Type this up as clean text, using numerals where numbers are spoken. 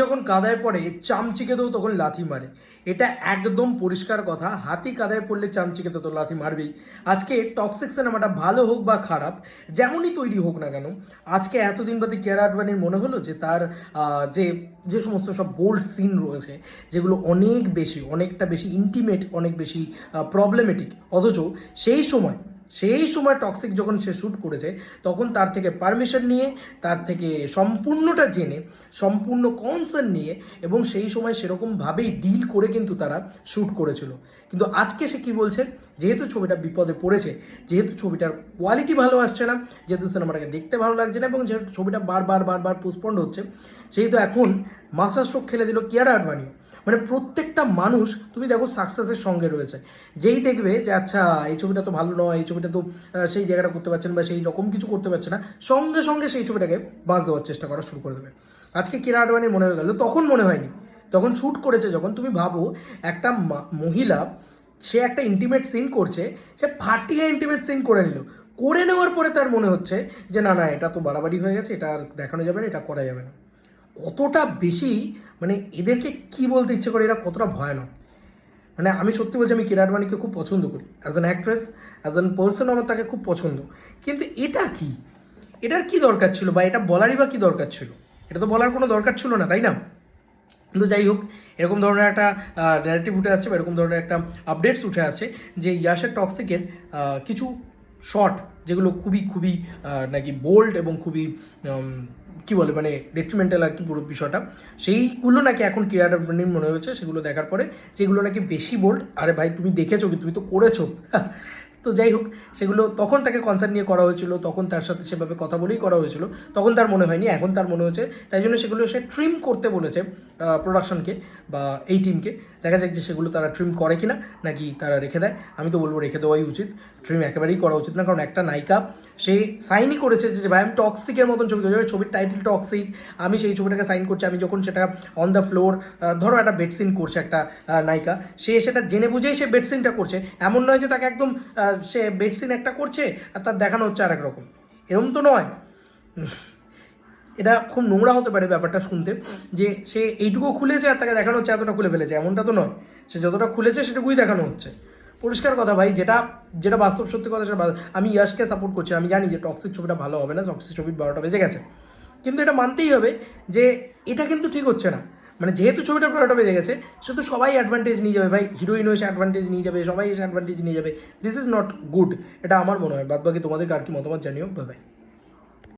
যখন কাদায় পড়ে চামচিকেতেও তখন লাথি মারে। এটা একদম পরিষ্কার কথা। হাতি কাদায় পড়লে চামচিকেতে তো লাথি মারবেই। আজকে টক্সিক সিনেমাটা ভালো হোক বা খারাপ, যেমনই তৈরি হোক না কেন, আজকে এতদিন বাদে কিয়ারা আডবাণীর মনে হলো যে তার যে যে সমস্ত সব বোল্ড সিন রয়েছে, যেগুলো অনেকটা বেশি ইন্টিমেট, অনেক বেশি প্রবলেমেটিক, অথচ সেই সময় টক্সিক যখন সে শ্যুট করেছে, তখন তার থেকে পারমিশন নিয়ে, তার থেকে সম্পূর্ণটা জেনে, সম্পূর্ণ কনসার্ন নিয়ে, এবং সেই সময় সেরকমভাবেই ডিল করে কিন্তু তারা শ্যুট করেছিল। কিন্তু আজকে সে কী বলছে, যেহেতু ছবিটা বিপদে পড়েছে, যেহেতু ছবিটার কোয়ালিটি ভালো আসছে না, যেহেতু সিনেমাটাকে দেখতে ভালো লাগছে না, এবং যেহেতু ছবিটা বারবার পোস্টপন্ড হচ্ছে, সেহেতু এখন মাস্টার স্ট্রোক খেলে দিল কিয়ারা আডবাণীও। মানে প্রত্যেকটা মানুষ তুমি দেখো সাকসেসের সঙ্গে রয়েছে, যেই দেখবে যে আচ্ছা এই ছবিটা তো ভালো নয়, এই ছবিটা তো সেই জায়গাটা করতে পারছে না বা সেই রকম কিছু করতে পারছে না, সঙ্গে সঙ্গে সেই ছবিটাকে বাঁচ দেওয়ার চেষ্টা করা শুরু করে দেবে। আজকে কিয়ারা আডবাণীর মনে হয়ে গেল, তখন মনে হয়নি, তখন শ্যুট করেছে যখন। তুমি ভাবো একটা মহিলা, সে একটা ইন্টিমেট সিন করছে, সে ফাটিয়ে ইন্টিমেট সিন করে নেওয়ার পরে তার মনে হচ্ছে যে না এটা তো বাড়াবাড়ি হয়ে গেছে, এটা আর দেখানো যাবে না, এটা করা যাবে না। কতটা বেশি, মানে এদেরকে কি বলতে ইচ্ছে করে, এরা কতটা ভয়ানক। মানে আমি সত্যি বলছি, আমি কিয়ারা আডবাণীকে খুব পছন্দ করি as an actress, as an person আমার তাকে খুব পছন্দ। কিন্তু এটার কি দরকার ছিল, বা এটা বলারই বা কী দরকার ছিল? এটা তো বলার কোনো দরকার ছিল না, তাই না? কিন্তু যাই হোক, এরকম ধরনের একটা ন্যারেটিভ উঠে আসছে, বা এরকম ধরনের একটা আপডেটস উঠে আসছে যে ইয়াশের টক্সিকের কিছু শট, যেগুলো খুবই খুবই নাকি বোল্ড এবং খুবই কী বলে, মানে ডেট্রিমেন্টাল আর কি পুরো বিষয়টা, সেইগুলো নাকি এখন কিয়ারা আডবাণীর মনে হয়েছে, সেগুলো দেখার পরে যেগুলো নাকি বেশি বোল্ড। আরে ভাই, তুমি দেখেছো কি? তুমি তো করেছো। তো যাই হোক, সেগুলো তখন তাকে কনসার্ন নিয়ে করা হয়েছিল, তখন তার সাথে সেভাবে কথা বলেই করা হয়েছিল, তখন তার মনে হয়নি, এখন তার মনে হচ্ছে, তাই জন্য সেগুলো সে ট্রিম করতে বলেছে প্রোডাকশনকে বা এই টিমকে। দেখা যাক যে সেগুলো তারা ট্রিম করে কিনা, নাকি তারা রেখে দেয়। আমি তো বলবো রেখে দেওয়াই উচিত, ট্রিম একেবারেই করা উচিত না। কারণ একটা নায়িকা, সে সাইনই করেছে যে ভাই আমি টক্সিকের মতন ছবি করছি, ছবির টাইটেল টক্সিক, আমি সেই ছবিটাকে সাইন করছি। আমি যখন সেটা অন দ্য ফ্লোর, ধরো একটা বেড সিন করছে একটা নায়িকা, সে সেটা জেনে বুঝেই সে বেড সিনটা করছে, এমন নয় যে তাকে একদম সে বেড সিন একটা করছে আর তার দেখানো হচ্ছে আরেক রকম, এরকম তো নয়। এটা খুব নোংরা হতে পারে ব্যাপারটা শুনতে, যে সে এইটুকু খুলেছে আর তাকে দেখানো হচ্ছে এতটা খুলে ফেলেছে, এমনটা তো নয়। সে যতটা খুলেছে সেটুকুই দেখানো হচ্ছে। পরিষ্কার কথা ভাই, যেটা বাস্তব সত্যি কথা, সেটা আমি ইয়াশকে সাপোর্ট করছি। আমি জানি যে টক্সিক ছবিটা ভালো হবে না, টক্সিক ছবির 12টা বেজে গেছে, কিন্তু এটা মানতেই হবে যে এটা কিন্তু ঠিক হচ্ছে না। মানে যেহেতু ছবিটা 12টা বেজে গেছে, সেহেতু সবাই অ্যাডভান্টেজ নিয়ে যাবে ভাই, হিরোইনও এসে অ্যাডভান্টেজ নিয়ে যাবে, সবাই এসে অ্যাডভান্টেজ নিয়ে যাবে। দিস ইজ নট গুড, এটা আমার মনে হয়। বাদবাকি তোমাদের আর কি মতামত জানিও। Bye bye.